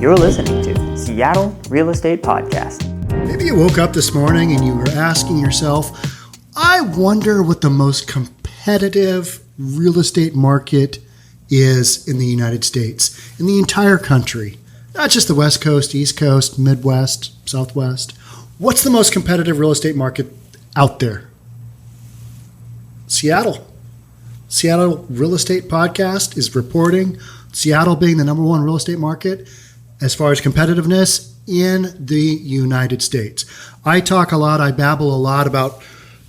You're listening to Seattle Real Estate Podcast. Maybe you woke up this morning and you were asking yourself, I wonder what the most competitive real estate market is in the United States, in the entire country. Not just the West Coast, East Coast, Midwest, Southwest. What's the most competitive real estate market out there? Seattle. Seattle Real Estate Podcast is reporting Seattle being the number one real estate market as far as competitiveness in the United States. I talk a lot, I babble a lot about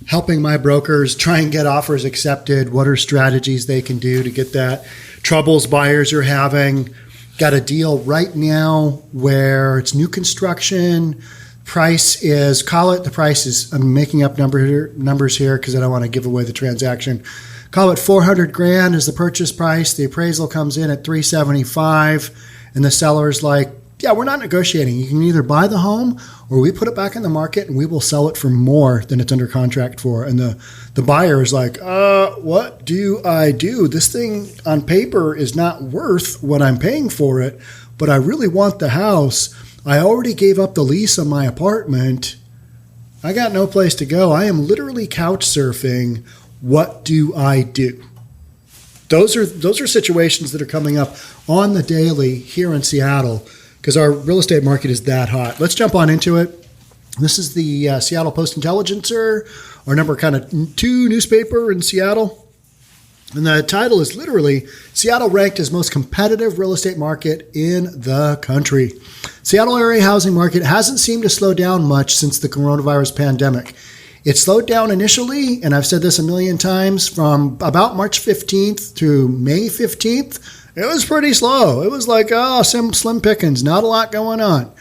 helping my brokers try and get offers accepted. What are strategies they can do to get that? Troubles buyers are having. Got a deal right now where it's new construction. Price is, call it the price is, I'm making up numbers here because I don't want to give away the transaction. Call it $400,000 is the purchase price. The appraisal comes in at $375,000, and the seller's like, yeah, we're not negotiating. You can either buy the home or we put it back in the market and we will sell it for more than it's under contract for. And the buyer is like, what do I do? This thing on paper is not worth what I'm paying for it, but I really want the house. I already gave up the lease on my apartment. I got no place to go. I am literally couch surfing. What do I do? Those are situations that are coming up on the daily here in Seattle because our real estate market is that hot. Let's jump on into it. This is the Seattle Post-Intelligencer, our number 2 newspaper in Seattle. And the title is literally, Seattle ranked as most competitive real estate market in the country. Seattle area housing market hasn't seemed to slow down much since the coronavirus pandemic. It slowed down initially, and I've said this a million times, from about March 15th to May 15th. It was pretty slow. It was like, some slim pickings, not a lot going on.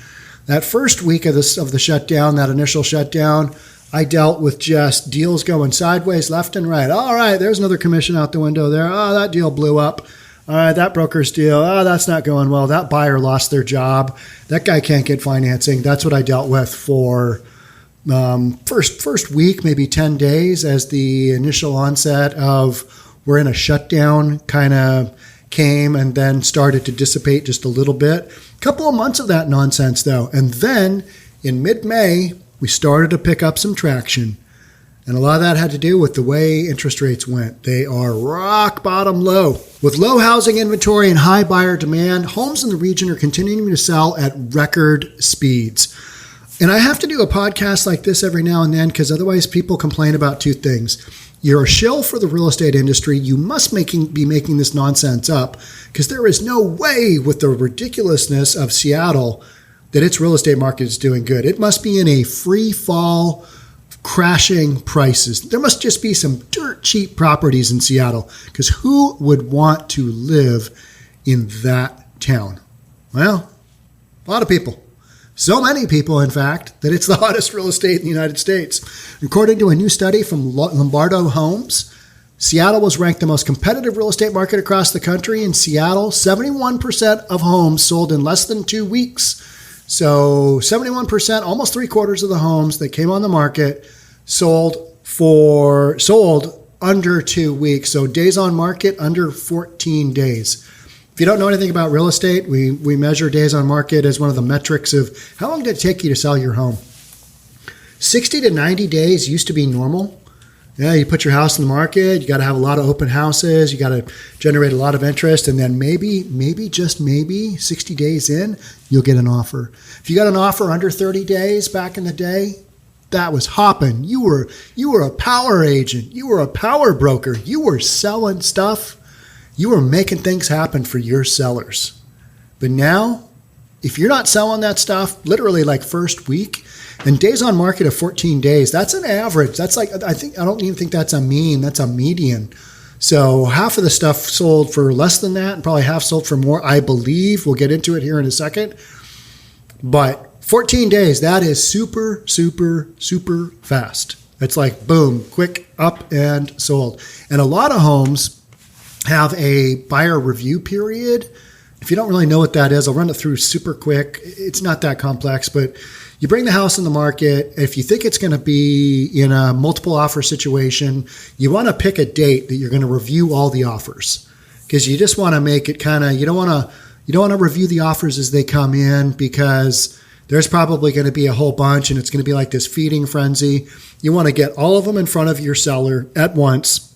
That first week of the shutdown, that initial shutdown, I dealt with just deals going sideways, left and right. All right, there's another commission out the window there. Oh, that deal blew up. All right, that broker's deal. Oh, that's not going well. That buyer lost their job. That guy can't get financing. That's what I dealt with for first week, maybe 10 days as the initial onset of we're in a shutdown kind of came and then started to dissipate just a little bit. A couple of months of that nonsense though. And then in mid-May, we started to pick up some traction. And a lot of that had to do with the way interest rates went. They are rock bottom low. With low housing inventory and high buyer demand, homes in the region are continuing to sell at record speeds. And I have to do a podcast like this every now and then because otherwise people complain about two things. You're a shill for the real estate industry. You must be making this nonsense up because there is no way with the ridiculousness of Seattle that its real estate market is doing good. It must be in a free fall, crashing prices. There must just be some dirt cheap properties in Seattle because who would want to live in that town? Well, a lot of people. So many people, in fact, that it's the hottest real estate in the United States. According to a new study from Lombardo Homes, Seattle was ranked the most competitive real estate market across the country. In Seattle, 71% of homes sold in less than 2 weeks. So 71%, almost 3/4 of the homes that came on the market sold under 2 weeks. So days on market under 14 days. If you don't know anything about real estate, we measure days on market as one of the metrics of how long did it take you to sell your home. 60 to 90 days used to be normal. Yeah, you put your house in the market, you got to have a lot of open houses, you got to generate a lot of interest, and then maybe, just maybe 60 days in, you'll get an offer. If you got an offer under 30 days back in the day, that was hopping. You were a power agent. You were a power broker. You were selling stuff. You are making things happen for your sellers. But now, if you're not selling that stuff, literally like first week, and days on market of 14 days, that's an average. That's like, I don't even think that's a mean, that's a median. So half of the stuff sold for less than that and probably half sold for more, I believe. We'll get into it here in a second. But 14 days, that is super, super, super fast. It's like boom, quick, up and sold. And a lot of homes have a buyer review period. If you don't really know what that is, I'll run it through super quick. It's not that complex, but you bring the house in the market. If you think it's going to be in a multiple offer situation, you want to pick a date that you're going to review all the offers because you just want to make it kind of, you don't want to You don't want to review the offers as they come in because there's probably going to be a whole bunch and it's going to be like this feeding frenzy. You want to get all of them in front of your seller at once.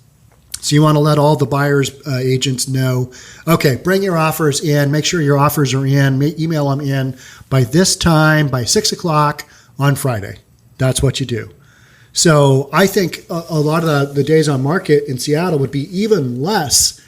So you want to let all the buyers' agents know, okay, bring your offers in, make sure your offers are in, email them in by this time, by 6 o'clock on Friday. That's what you do. So I think a lot of the days on market in Seattle would be even less.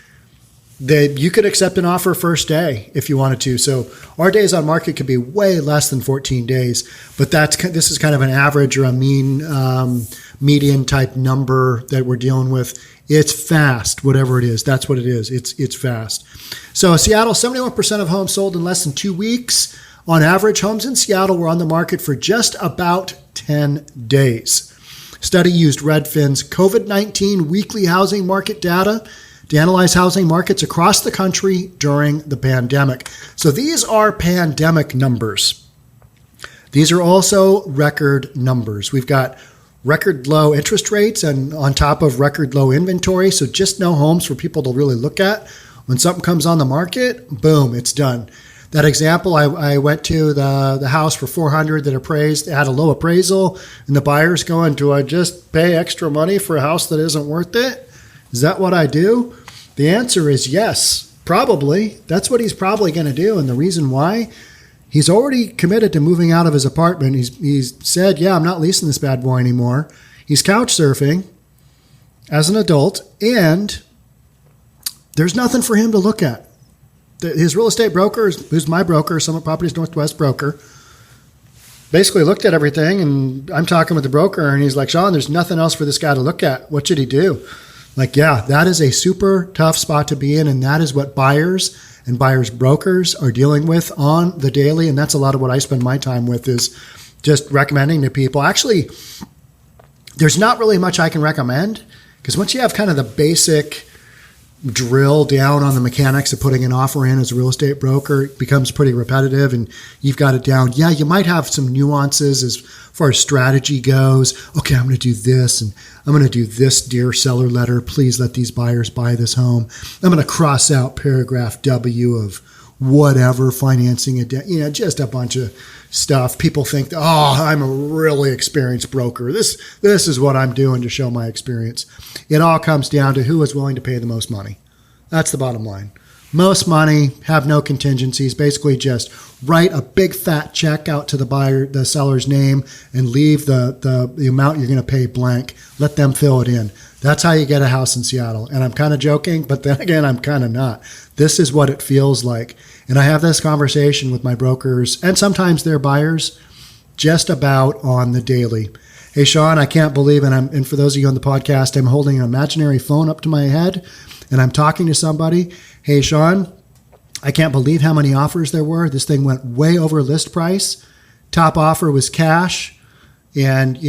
That you could accept an offer first day if you wanted to. So our days on market could be way less than 14 days, but this is kind of an average or a median type number that we're dealing with. It's fast, whatever it is. That's what it is. It's fast. So Seattle, 71% of homes sold in less than 2 weeks. On average, homes in Seattle were on the market for just about 10 days. Study used Redfin's COVID-19 weekly housing market data to analyze housing markets across the country during the pandemic. So these are pandemic numbers. These are also record numbers. We've got record low interest rates and on top of record low inventory. So just no homes for people to really look at. When something comes on the market, boom, it's done. That example, I went to the house for $400 that appraised, had a low appraisal, and the buyer's going, do I just pay extra money for a house that isn't worth it? Is that what I do? The answer is yes, probably. That's what he's probably going to do. And the reason why, he's already committed to moving out of his apartment. He's said, yeah, I'm not leasing this bad boy anymore. He's couch surfing as an adult, and there's nothing for him to look at. His real estate broker, who's my broker, Summit Properties Northwest broker, basically looked at everything, and I'm talking with the broker, and he's like, Sean, there's nothing else for this guy to look at. What should he do? Like, yeah, that is a super tough spot to be in, and that is what buyers and buyers brokers are dealing with on the daily, and that's a lot of what I spend my time with is just recommending to people. Actually, there's not really much I can recommend because once you have kind of the basic drill down on the mechanics of putting an offer in as a real estate broker, it becomes pretty repetitive and you've got it down. Yeah, you might have some nuances as far as strategy goes. Okay, I'm going to do this and I'm going to do this dear seller letter. Please let these buyers buy this home. I'm going to cross out paragraph W of whatever financing, just a bunch of stuff. People think, oh, I'm a really experienced broker. This is what I'm doing to show my experience. It all comes down to who is willing to pay the most money. That's the bottom line. Most money, have no contingencies, basically just write a big fat check out to the seller's name and leave the amount you're going to pay blank. Let them fill it in. That's how you get a house in Seattle. And I'm kind of joking, but then again, I'm kind of not. This is what it feels like. And I have this conversation with my brokers and sometimes their buyers just about on the daily. Hey, Sean, I can't believe, and for those of you on the podcast, I'm holding an imaginary phone up to my head and I'm talking to somebody. Hey, Sean, I can't believe how many offers there were. This thing went way over list price. Top offer was cash and, a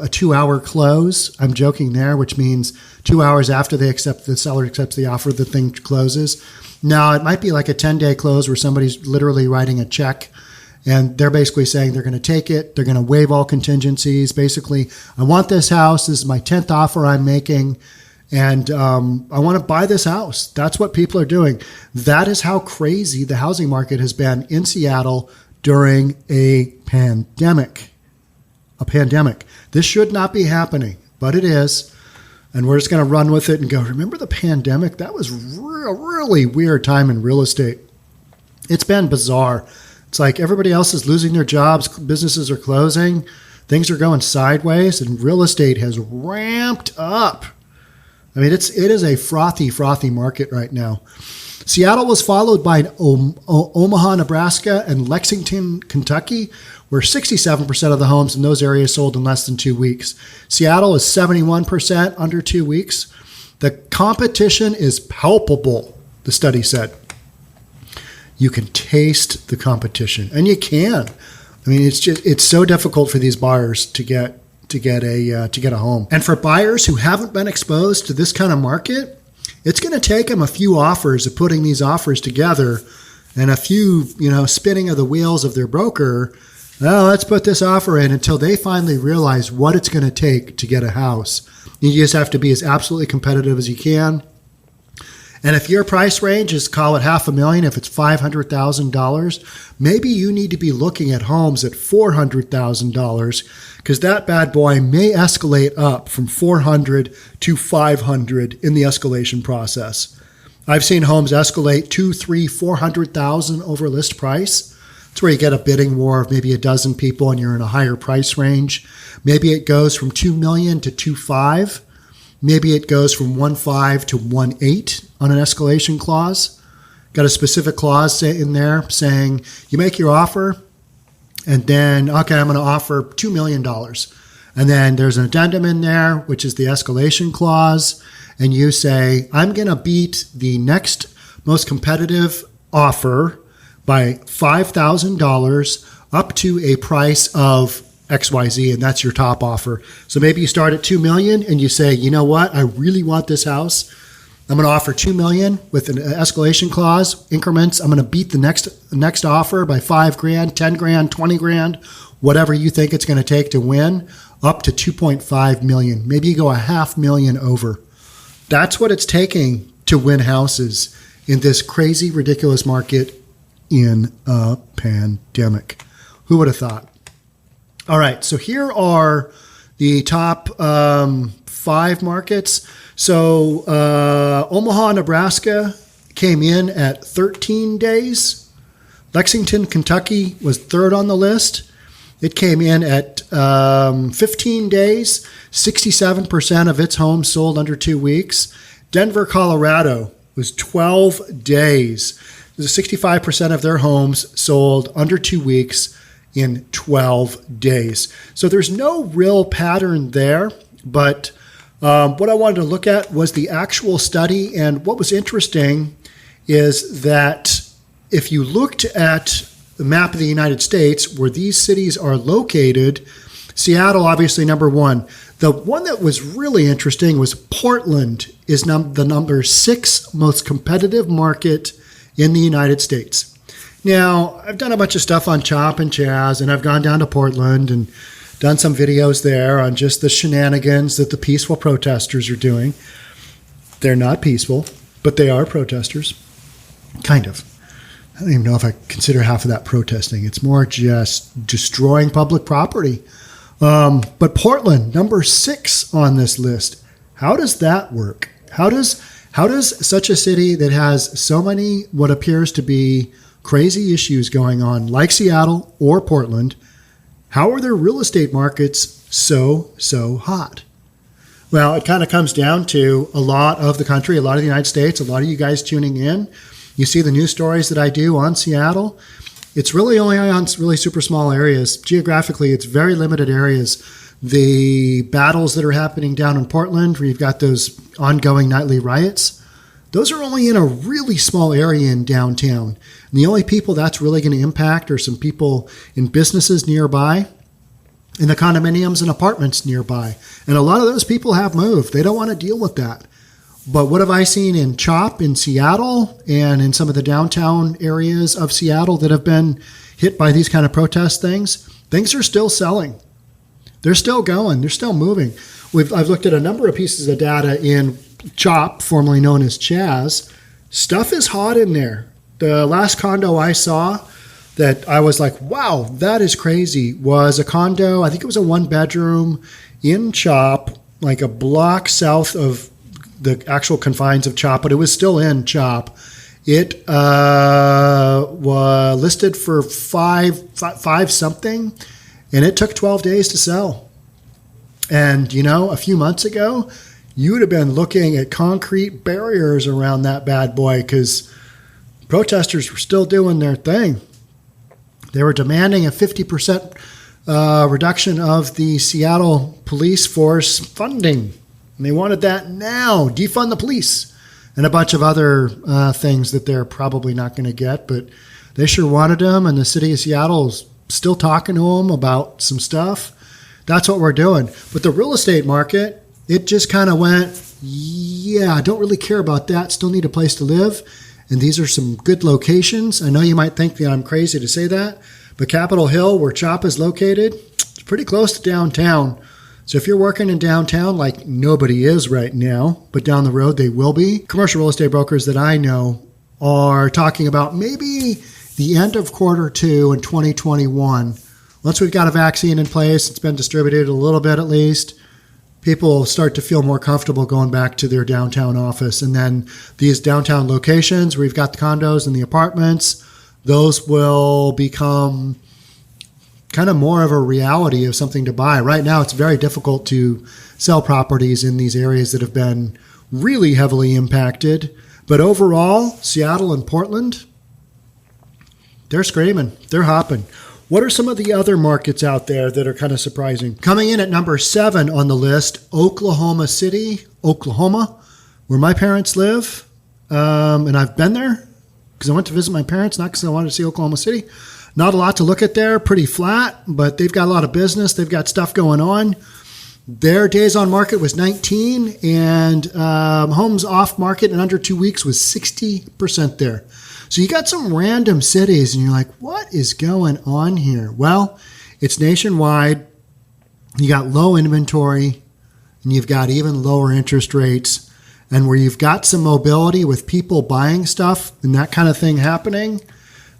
2-hour close. I'm joking there, which means 2 hours after the seller accepts the offer, the thing closes. Now, it might be like a 10-day close where somebody's literally writing a check and they're basically saying they're going to take it. They're going to waive all contingencies. Basically, I want this house. This is my 10th offer I'm making. And I want to buy this house. That's what people are doing. That is how crazy the housing market has been in Seattle during a pandemic. This should not be happening, but it is. And we're just going to run with it and go, remember the pandemic? That was a really weird time in real estate. It's been bizarre. It's like everybody else is losing their jobs. Businesses are closing. Things are going sideways, and real estate has ramped up. I mean, it is a frothy market right now. Seattle was followed by Omaha, Nebraska, and Lexington, Kentucky, where 67% of the homes in those areas sold in less than 2 weeks. Seattle is 71% under 2 weeks. The competition is palpable, the study said. You can taste the competition, and you can. I mean, it's so difficult for these buyers to get a home. And for buyers who haven't been exposed to this kind of market, it's going to take them a few offers of putting these offers together and a few, spinning of the wheels of their broker. Well, let's put this offer in until they finally realize what it's going to take to get a house. You just have to be as absolutely competitive as you can. And if your price range is, call it $500,000, if it's $500,000, maybe you need to be looking at homes at $400,000 because that bad boy may escalate up from $400,000 to $500,000 in the escalation process. I've seen homes escalate $200,000, $300,000, $400,000 over list price. It's where you get a bidding war of maybe a dozen people and you're in a higher price range. Maybe it goes from $2 million to $2.5 million. Maybe it goes from 1.5 to 1.8 on an escalation clause. Got a specific clause in there saying you make your offer and then, okay, I'm going to offer $2 million. And then there's an addendum in there, which is the escalation clause. And you say, I'm going to beat the next most competitive offer by $5,000 up to a price of XYZ, and that's your top offer. So maybe you start at $2 million and you say, you know what, I really want this house. I'm going to offer $2 million with an escalation clause, increments. I'm going to beat the next offer by $5,000, $10,000, $20,000, whatever you think it's going to take to win, up to $2.5 million. Maybe you go $500,000 over. That's what it's taking to win houses in this crazy, ridiculous market in a pandemic. Who would have thought? All right, so here are the top 5 markets. So Omaha, Nebraska came in at 13 days. Lexington, Kentucky was third on the list. It came in at 15 days. 67% of its homes sold under 2 weeks. Denver, Colorado was 12 days. 65% of their homes sold under 2 weeks in 12 days. So there's no real pattern there, but what I wanted to look at was the actual study. And what was interesting is that if you looked at the map of the United States where these cities are located, Seattle, obviously number one. The one that was really interesting was Portland is the number 6 most competitive market in the United States. Now, I've done a bunch of stuff on Chop and Chaz, and I've gone down to Portland and done some videos there on just the shenanigans that the peaceful protesters are doing. They're not peaceful, but they are protesters. Kind of. I don't even know if I consider half of that protesting. It's more just destroying public property. But Portland, number 6 on this list. How does that work? How does such a city that has so many what appears to be crazy issues going on, like Seattle or Portland, how are their real estate markets so hot? Well, it kind of comes down to a lot of the country, a lot of the United States, a lot of you guys tuning in. You see the news stories that I do on Seattle. It's really only on really super small areas. Geographically, it's very limited areas. The battles that are happening down in Portland, where you've got those ongoing nightly riots, those are only in a really small area in downtown. And the only people that's really going to impact are some people in businesses nearby, in the condominiums and apartments nearby. And a lot of those people have moved. They don't want to deal with that. But what have I seen in Chop in Seattle and in some of the downtown areas of Seattle that have been hit by these kind of protest things? Things are still selling. They're still going. They're still moving. I've looked at a number of pieces of data in Chop, formerly known as Chaz. Stuff is hot in there. The last condo I saw that I was like, wow, that is crazy, was a condo. I think it was a 1-bedroom in Chop, like a block south of the actual confines of Chop, but it was still in Chop. It was listed for five something, and it took 12 days to sell. And, a few months ago, you would have been looking at concrete barriers around that bad boy because protesters were still doing their thing. They were demanding a 50% reduction of the Seattle police force funding. And they wanted that now, defund the police, and a bunch of other things that they're probably not going to get. But they sure wanted them, and the city of Seattle is still talking to them about some stuff. That's what we're doing. But the real estate market, it just kind of went, yeah, I don't really care about that. Still need a place to live. And these are some good locations. I know you might think that I'm crazy to say that, but Capitol Hill, where Chop is located, it's pretty close to downtown. So if you're working in downtown, like nobody is right now, but down the road they will be, commercial real estate brokers that I know are talking about maybe the end of Q2 in 2021. Once we've got a vaccine in place, it's been distributed a little bit at least, people will start to feel more comfortable going back to their downtown office. And then these downtown locations where you've got the condos and the apartments, those will become kind of more of a reality of something to buy. Right now, it's very difficult to sell properties in these areas that have been really heavily impacted. But overall, Seattle and Portland, they're screaming, they're hopping. What are some of the other markets out there that are kind of surprising? Coming in at number 7 on the list, Oklahoma City, Oklahoma, where my parents live. And I've been there because I went to visit my parents, not because I wanted to see Oklahoma City. Not a lot to look at there, pretty flat, but they've got a lot of business. They've got stuff going on. Their days on market was 19, and homes off market in under 2 weeks was 60% there. So you got some random cities, and you're like, what is going on here? Well, it's nationwide. You got low inventory, and you've got even lower interest rates. And where you've got some mobility with people buying stuff and that kind of thing happening,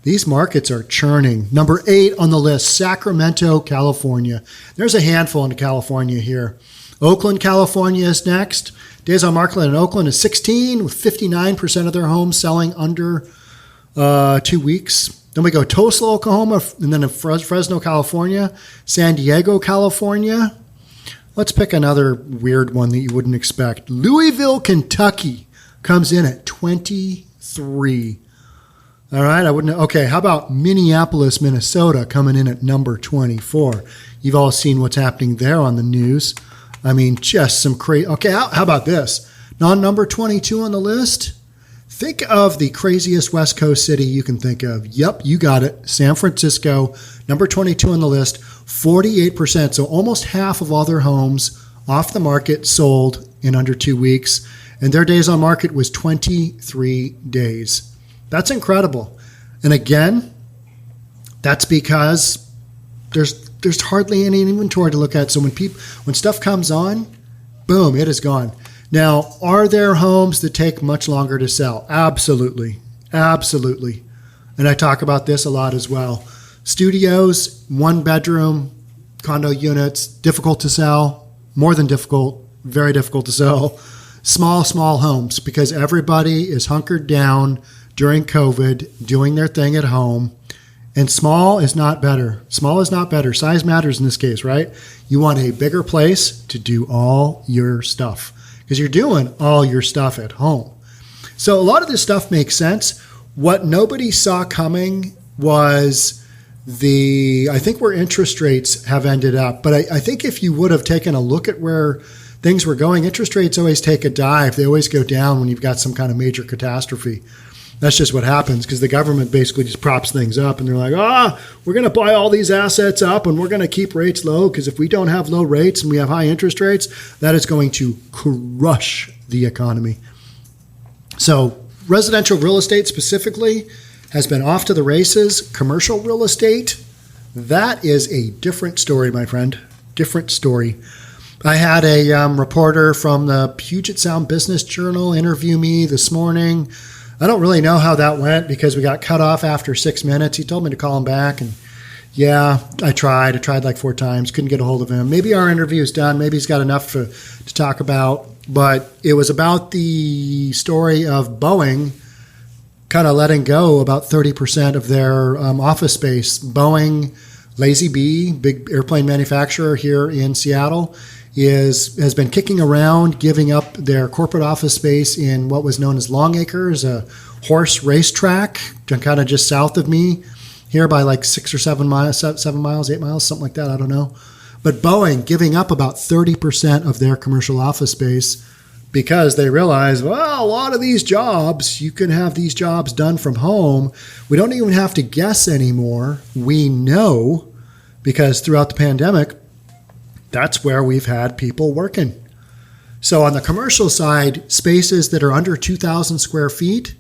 these markets are churning. Number 8 on the list, Sacramento, California. There's a handful in California here. Oakland, California is next. Days on market in Oakland is 16, with 59% of their homes selling under 2 weeks. Then we go Tulsa, Oklahoma, and then Fresno, California, San Diego, California. Let's pick another weird one that you wouldn't expect. Louisville, Kentucky comes in at 23. All right, I wouldn't. Okay, how about Minneapolis, Minnesota coming in at number 24? You've all seen what's happening there on the news. I mean, just some crazy. Okay, how about this? Non-number 22 on the list? Think of the craziest West Coast city you can think of. Yep, you got it. San Francisco, number 22 on the list, 48%. So almost half of all their homes off the market sold in under 2 weeks. And their days on market was 23 days. That's incredible. And again, that's because there's hardly any inventory to look at. So when stuff comes on, boom, it is gone. Now, are there homes that take much longer to sell? Absolutely. Absolutely. And I talk about this a lot as well. Studios, 1-bedroom, condo units, difficult to sell, more than difficult, very difficult to sell. Small homes, because everybody is hunkered down during COVID, doing their thing at home. And small is not better. Small is not better. Size matters in this case, right? You want a bigger place to do all your stuff, because you're doing all your stuff at home. So a lot of this stuff makes sense. What nobody saw coming was I think where interest rates have ended up. But I think if you would have taken a look at where things were going, interest rates always take a dive. They always go down when you've got some kind of major catastrophe. That's just what happens, because the government basically just props things up, and they're like, we're going to buy all these assets up and we're going to keep rates low, because if we don't have low rates and we have high interest rates, that is going to crush the economy. So residential real estate specifically has been off to the races. Commercial real estate, that is a different story, my friend. Different story. I had a reporter from the Puget Sound Business Journal interview me this morning. I don't really know how that went, because we got cut off after 6 minutes. He told me to call him back, and yeah, I tried like 4 times, couldn't get a hold of him. Maybe our interview is done. Maybe he's got enough to talk about, but it was about the story of Boeing kind of letting go about 30% of their office space. Boeing, Lazy B, big airplane manufacturer here in Seattle, has been kicking around, giving up their corporate office space in what was known as Long Acres, a horse racetrack, kind of just south of me here by like 6 or 7 miles, 8 miles, something like that. I don't know. But Boeing giving up about 30% of their commercial office space, because they realize, well, a lot of these jobs, you can have these jobs done from home. We don't even have to guess anymore. We know, because throughout the pandemic, that's where we've had people working. So on the commercial side, spaces that are under 2,000 square feet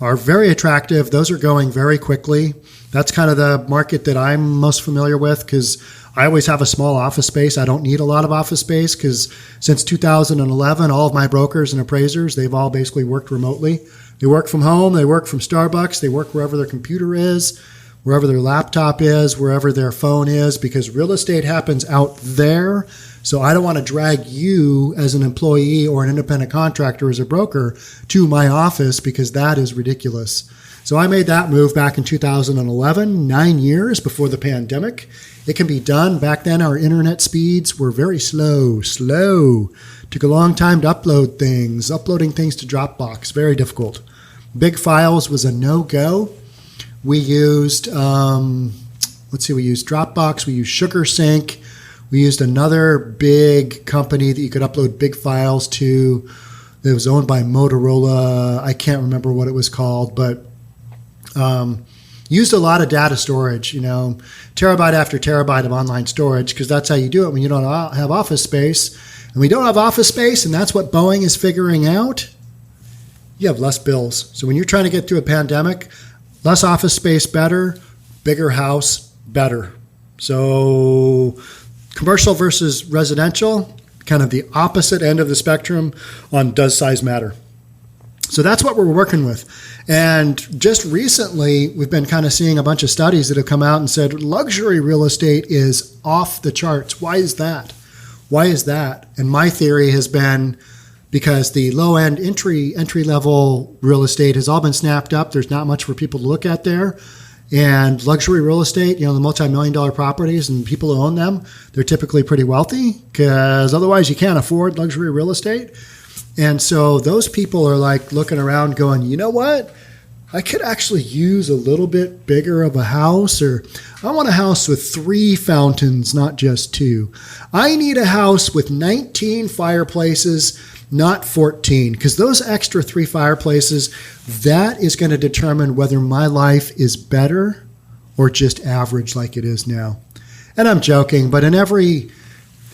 are very attractive. Those are going very quickly. That's kind of the market that I'm most familiar with, because I always have a small office space. I don't need a lot of office space because since 2011, all of my brokers and appraisers, they've all basically worked remotely. They work from home. They work from Starbucks. They work wherever their computer is, wherever their laptop is, wherever their phone is, because real estate happens out there. So I don't want to drag you as an employee or an independent contractor as a broker to my office because that is ridiculous. So I made that move back in 2011, 9 years before the pandemic. It can be done. Back then, our internet speeds were very slow. Took a long time to upload things. Uploading things to Dropbox, very difficult. Big files was a no-go. We used, we used Dropbox. We used SugarSync. We used another big company that you could upload big files to. That was owned by Motorola. I can't remember what it was called, but used a lot of data storage, terabyte after terabyte of online storage, because that's how you do it when you don't have office space. And we don't have office space, and that's what Boeing is figuring out. You have less bills. So when you're trying to get through a pandemic, less office space better, bigger house better. So commercial versus residential, kind of the opposite end of the spectrum on does size matter. So that's what we're working with. And just recently, we've been kind of seeing a bunch of studies that have come out and said luxury real estate is off the charts. Why is that? And my theory has been because the low-end entry-level real estate has all been snapped up. There's not much for people to look at there. And luxury real estate, the multi-million-dollar properties and people who own them, they're typically pretty wealthy because otherwise you can't afford luxury real estate. And so those people are like looking around going, you know what? I could actually use a little bit bigger of a house, or I want a house with 3 fountains, not just 2. I need a house with 19 fireplaces, not 14, because those extra 3 fireplaces, that is going to determine whether my life is better or just average like it is now. And I'm joking, but in every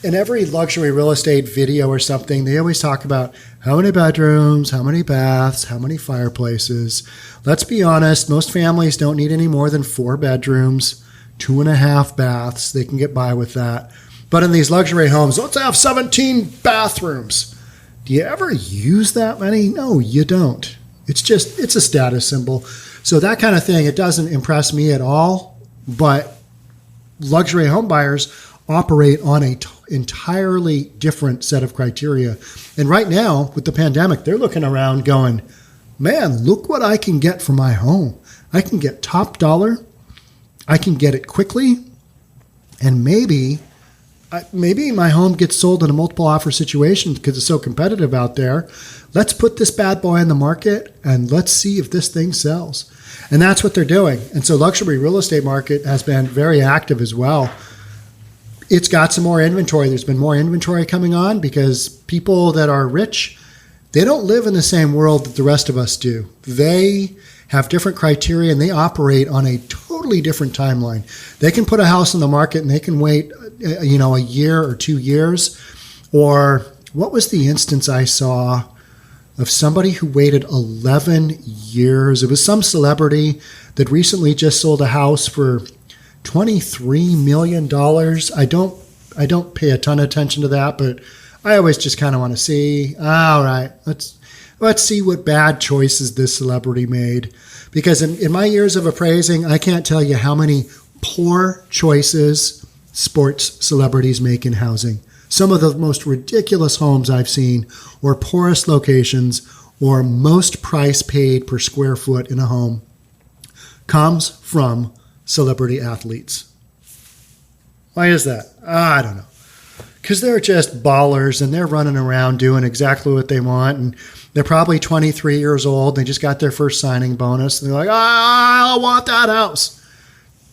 luxury real estate video or something, they always talk about how many bedrooms, how many baths, how many fireplaces. Let's be honest, most families don't need any more than 4 bedrooms, 2.5 baths. They can get by with that. But in these luxury homes, let's have 17 bathrooms. Do you ever use that many? No, you don't. It's a status symbol. So that kind of thing, it doesn't impress me at all. But luxury home buyers operate on an entirely different set of criteria. And right now, with the pandemic, they're looking around going, man, look what I can get for my home. I can get top dollar. I can get it quickly. And maybe my home gets sold in a multiple offer situation because it's so competitive out there. Let's put this bad boy on the market and let's see if this thing sells. And that's what they're doing. And so luxury real estate market has been very active as well. It's got some more inventory. There's been more inventory coming on because people that are rich, they don't live in the same world that the rest of us do. They have different criteria and they operate on a totally different timeline. They can put a house on the market and they can wait, a year or 2 years. Or what was the instance I saw of somebody who waited 11 years? It was some celebrity that recently just sold a house for $23 million. I don't pay a ton of attention to that, but I always just kind of want to see, all right, let's see what bad choices this celebrity made. Because in my years of appraising, I can't tell you how many poor choices sports celebrities make in housing. Some of the most ridiculous homes I've seen, or poorest locations, or most price paid per square foot in a home, comes from celebrity athletes. Why is that? I don't know. Because they're just ballers and they're running around doing exactly what they want. And they're probably 23 years old. They just got their first signing bonus. And they're like, I want that house.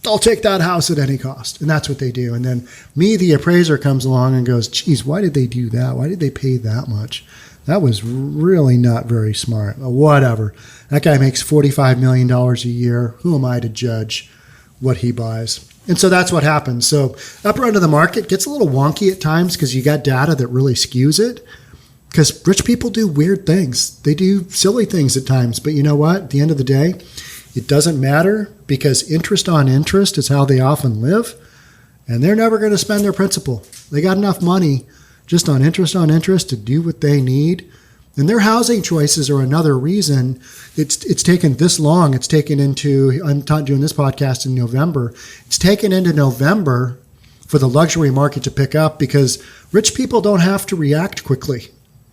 I'll take that house at any cost. And that's what they do. And then me, the appraiser, comes along and goes, geez, why did they do that? Why did they pay that much? That was really not very smart. Whatever. That guy makes $45 million a year. Who am I to judge what he buys? And so that's what happens. So upper end of the market gets a little wonky at times because you got data that really skews it. Because rich people do weird things. They do silly things at times. But you know what? At the end of the day, it doesn't matter because interest on interest is how they often live. and they're never going to spend their principal. They got enough money just on interest to do what they need. And their housing choices are another reason it's taken this long. It's taken into, I'm doing this podcast in November. It's taken into November for the luxury market to pick up because rich people don't have to react quickly.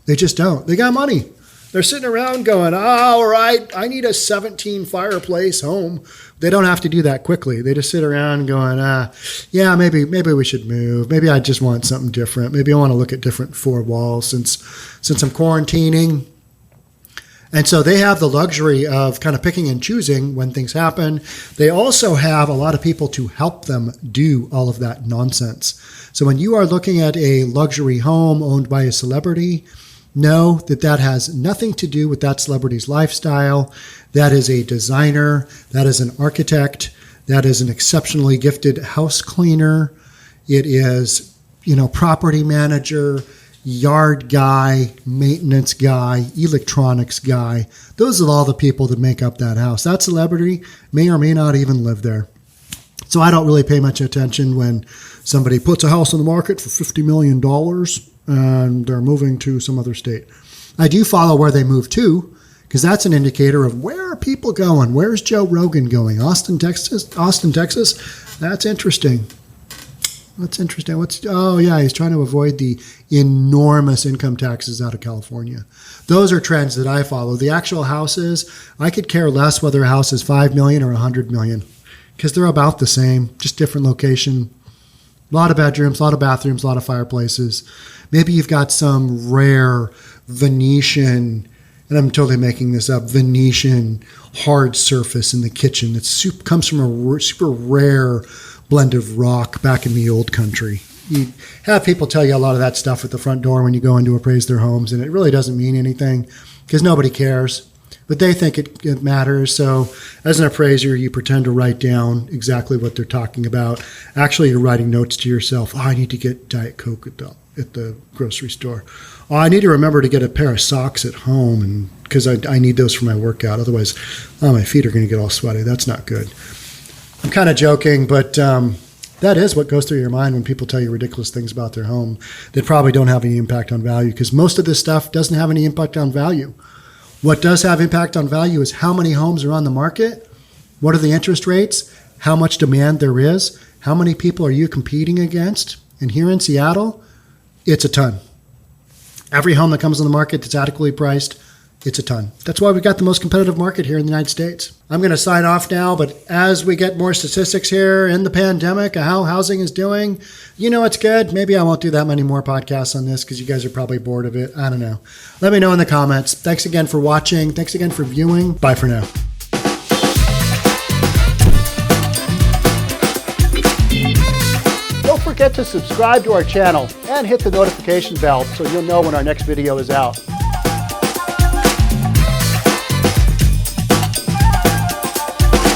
They just don't. They got money. They're sitting around going, all right, I need a 17 fireplace home. They don't have to do that quickly. They just sit around going, yeah, maybe we should move. Maybe I just want something different. Maybe I want to look at different four walls since I'm quarantining. And so they have the luxury of kind of picking and choosing when things happen. They also have a lot of people to help them do all of that nonsense. So when you are looking at a luxury home owned by a celebrity, know that has nothing to do with that celebrity's lifestyle. That is a designer. That is an architect. That is an exceptionally gifted house cleaner. It is, property manager, yard guy, maintenance guy, electronics guy. Those are all the people that make up that house. That celebrity may or may not even live there. So I don't really pay much attention when somebody puts a house on the market for $50 million and they're moving to some other state. I do follow where they move to because that's an indicator of where are people going. Where's Joe Rogan going? Austin, Texas? That's interesting. He's trying to avoid the enormous income taxes out of California. Those are trends that I follow. The actual houses, I could care less whether a house is $5 million or $100 million because they're about the same, just different location. A lot of bedrooms, a lot of bathrooms, a lot of fireplaces. Maybe you've got some rare Venetian, and I'm totally making this up, Venetian hard surface in the kitchen that comes from a super rare blend of rock back in the old country. You have people tell you a lot of that stuff at the front door when you go in to appraise their homes, and it really doesn't mean anything because nobody cares. But they think it matters. So as an appraiser, you pretend to write down exactly what they're talking about. Actually, you're writing notes to yourself. I need to get Diet Coke at the grocery store. I need to remember to get a pair of socks at home because I need those for my workout. Otherwise, my feet are going to get all sweaty. That's not good. I'm kind of joking, but that is what goes through your mind when people tell you ridiculous things about their home that probably don't have any impact on value because most of this stuff doesn't have any impact on value. What does have impact on value is how many homes are on the market, what are the interest rates, how much demand there is, how many people are you competing against. And here in Seattle, it's a ton. Every home that comes on the market that's adequately priced, it's a ton. That's why we've got the most competitive market here in the United States. I'm going to sign off now, but as we get more statistics here in the pandemic, how housing is doing, it's good. Maybe I won't do that many more podcasts on this because you guys are probably bored of it. I don't know. Let me know in the comments. Thanks again for watching. Thanks again for viewing. Bye for now. Don't forget to subscribe to our channel and hit the notification bell so you'll know when our next video is out.